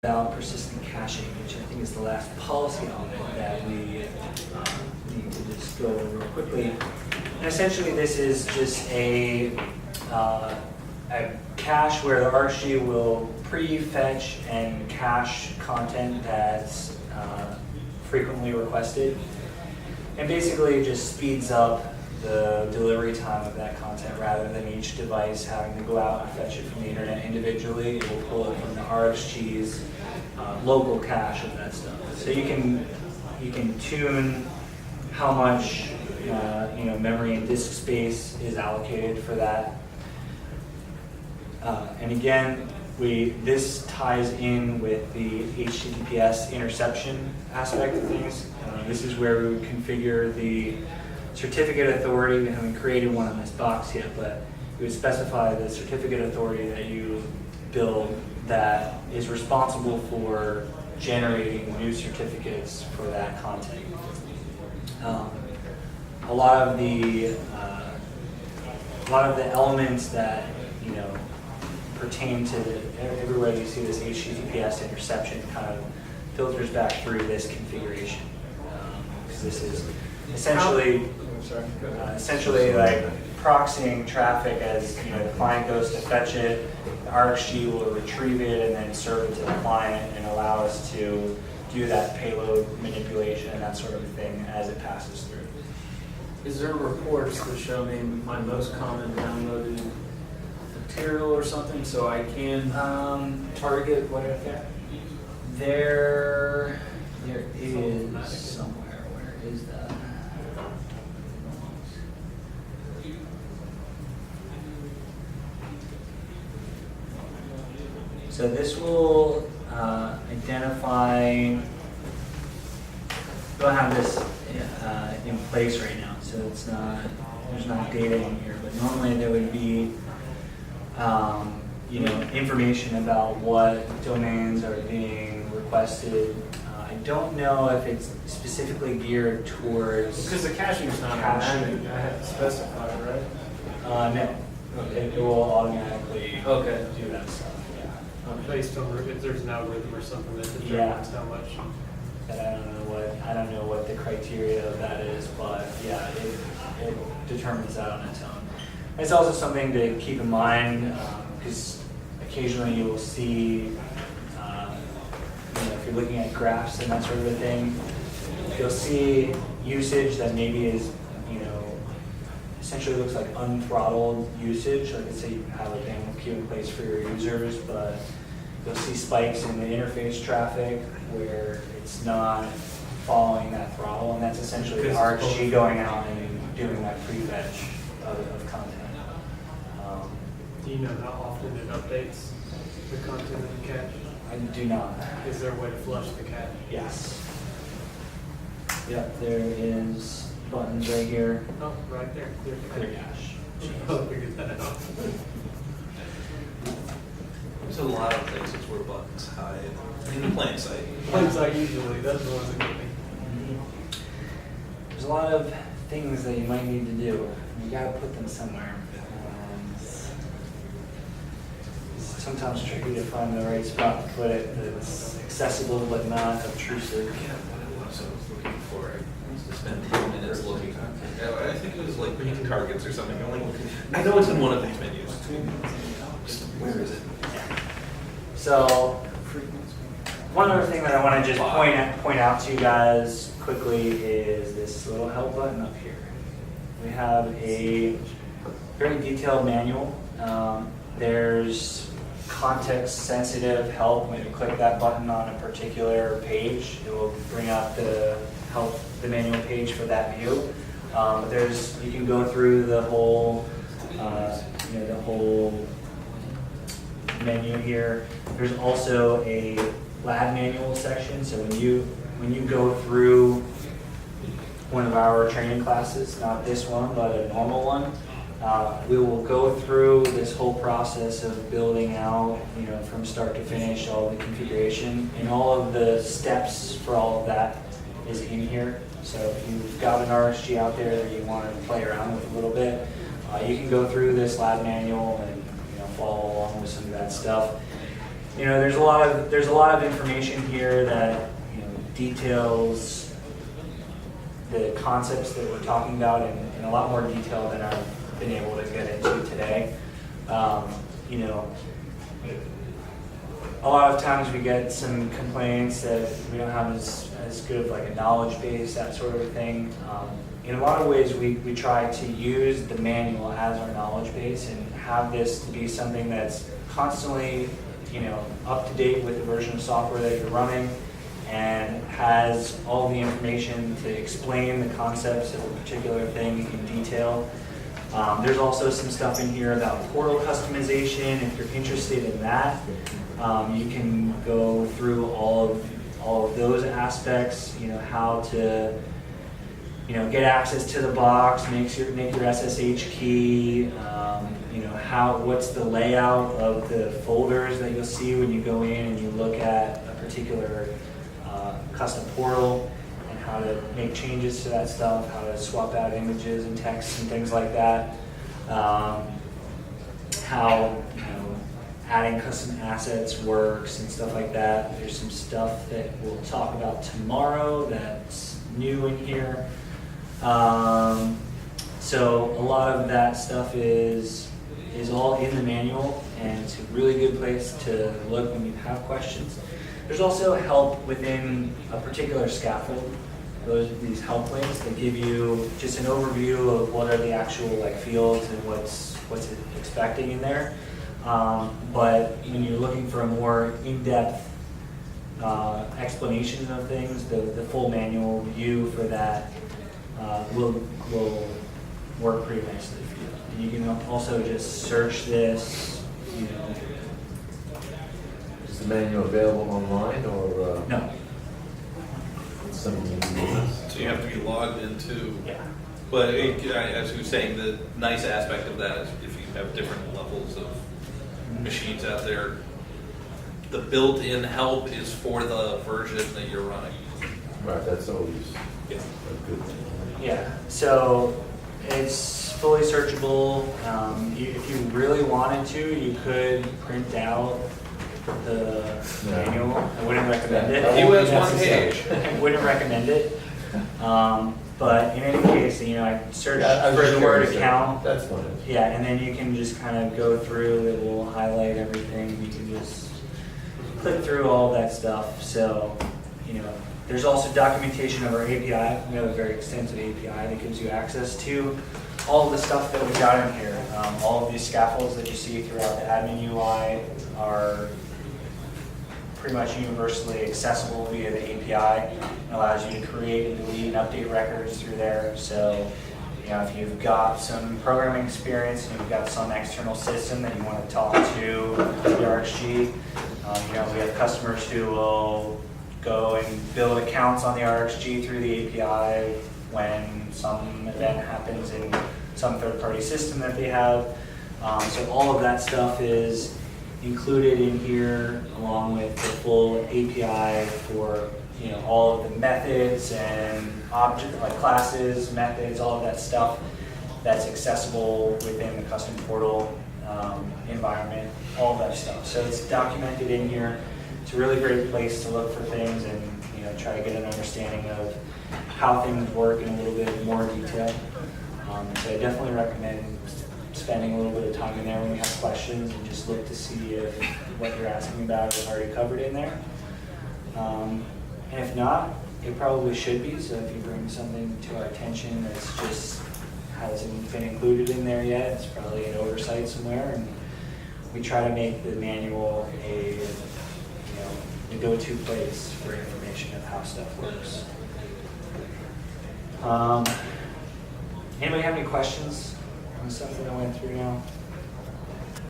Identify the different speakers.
Speaker 1: about persistent caching, which I think is the last policy element that we need to just go over real quickly. And essentially, this is just a cache where the RGG will pre-fetch and cache content that's frequently requested, and basically it just speeds up the delivery time of that content rather than each device having to go out and fetch it from the internet individually. It will pull it from the RGG's local cache of that stuff. So you can tune how much memory and disk space is allocated for that. And again, this ties in with the HTTPS interception aspect of things. This is where we would configure the certificate authority. We haven't created one in this box yet, but we would specify the certificate authority that you build that is responsible for generating new certificates for that content. A lot of the elements that pertain to everywhere you see this HTTPS interception kind of filters back through this configuration, because this is essentially like proxying traffic as the client goes to fetch it. The RGG will retrieve it and then serve it to the client and allow us to do that payload manipulation and that sort of thing as it passes through.
Speaker 2: Is there reports that show me my most common downloaded material or something, so I can
Speaker 1: target what is there? There is somewhere. Where is that? So this will identify. Don't have this in place right now, so it's not. There's not data in here, but normally there would be information about what domains are being requested. I don't know if it's specifically geared towards.
Speaker 2: Because the caching is not automatic, I have to specify, right?
Speaker 1: No, it will automatically do that stuff. Yeah.
Speaker 3: Based on if there's an algorithm or something that determines how much.
Speaker 1: But I don't know what the criteria of that is, but yeah, it determines that on its own. It's also something to keep in mind, because occasionally you will see, if you're looking at graphs and that sort of a thing, you'll see usage that maybe is, essentially looks like unthrottled usage. Like let's say you have a bandwidth queue in place for your users, but you'll see spikes in the interface traffic where it's not following that throttle, and that's essentially the RGG going out and doing that prefetch of content.
Speaker 3: Do you know how often it updates the content in the cache?
Speaker 1: I do not.
Speaker 3: Is there a way to flush the cache?
Speaker 1: Yes. Yep, there is buttons right here.
Speaker 3: Oh, right there.
Speaker 1: Clear cache.
Speaker 3: I'll figure that out.
Speaker 4: There's a lot of places where buttons hide in the plain sight.
Speaker 3: Plain sight usually, that's the ones that get me.
Speaker 1: There's a lot of things that you might need to do. You gotta put them somewhere. It's sometimes tricky to find the right spot to put it that's accessible but not obtrusive.
Speaker 4: Yeah, but I was looking for it. I used to spend 10 minutes looking. I think it was like picking targets or something. I know it's in one of these menus. Where is it?
Speaker 1: So, one other thing that I want to just point out to you guys quickly is this little help button up here. We have a very detailed manual. There's context-sensitive help. When you click that button on a particular page, it will bring out the manual page for that view. But you can go through the whole, the whole menu here. There's also a lab manual section. So when you go through one of our training classes, not this one, but a normal one, we will go through this whole process of building out, from start to finish, all the configuration, and all of the steps for all of that is in here. So if you've got an RGG out there that you want to play around with a little bit, you can go through this lab manual and follow along with some of that stuff. there's a lot of information here that details the concepts that we're talking about in a lot more detail than I've been able to get into today. A lot of times we get some complaints that we don't have as good of like a knowledge base, that sort of a thing. In a lot of ways, we try to use the manual as our knowledge base and have this to be something that's constantly, up to date with the version of software that you're running, and has all the information to explain the concepts of a particular thing in detail. There's also some stuff in here about portal customization. If you're interested in that, you can go through all of those aspects. How to get access to the box, make your SSH key. What's the layout of the folders that you'll see when you go in and you look at a particular custom portal, and how to make changes to that stuff, how to swap out images and text and things like that. How adding custom assets works and stuff like that. There's some stuff that we'll talk about tomorrow that's new in here. So a lot of that stuff is all in the manual, and it's a really good place to look when you have questions. There's also help within a particular scaffold. These help links that give you just an overview of what are the actual fields and what's it expecting in there. But when you're looking for a more in-depth explanation of things, the full manual view for that will work pretty nicely for you. And you can also just search this,
Speaker 5: Is the manual available online or?
Speaker 1: No.
Speaker 5: It's something you can do.
Speaker 4: So you have to be logged into.
Speaker 1: Yeah.
Speaker 4: But as you were saying, the nice aspect of that is if you have different levels of machines out there, the built-in help is for the version that you're running.
Speaker 5: Right, that's always
Speaker 4: Yeah.
Speaker 5: a good thing.
Speaker 1: Yeah, so it's fully searchable. If you really wanted to, you could print out the manual. I wouldn't recommend it.
Speaker 4: He has one page.
Speaker 1: I wouldn't recommend it. But in any case, I search
Speaker 5: Yeah, I was
Speaker 1: for
Speaker 5: just
Speaker 1: the word
Speaker 5: curious,
Speaker 1: account.
Speaker 5: That's fine.
Speaker 1: Yeah, and then you can just kind of go through, it will highlight everything. You can just click through all that stuff. So, there's also documentation of our API. We have a very extensive API that gives you access to all of the stuff that we've got in here. All of these scaffolds that you see throughout the admin UI are pretty much universally accessible via the API. It allows you to create and delete and update records through there. So, if you've got some programming experience and you've got some external system that you want to talk to the RxG, we have customers who will go and build accounts on the RxG through the API when some event happens in some third-party system that they have. So all of that stuff is included in here, along with the full API for all of the methods and object classes, methods, all of that stuff that's accessible within the custom portal environment, all of that stuff. So it's documented in here. It's a really great place to look for things and try to get an understanding of how things work in a little bit more detail. So I definitely recommend spending a little bit of time in there when you have questions and just look to see if what you're asking about is already covered in there. And if not, it probably should be. So if you bring something to our attention that's just hasn't been included in there yet, it's probably an oversight somewhere. And we try to make the manual a go-to place for information of how stuff works. Anybody have any questions on the stuff that I went through now?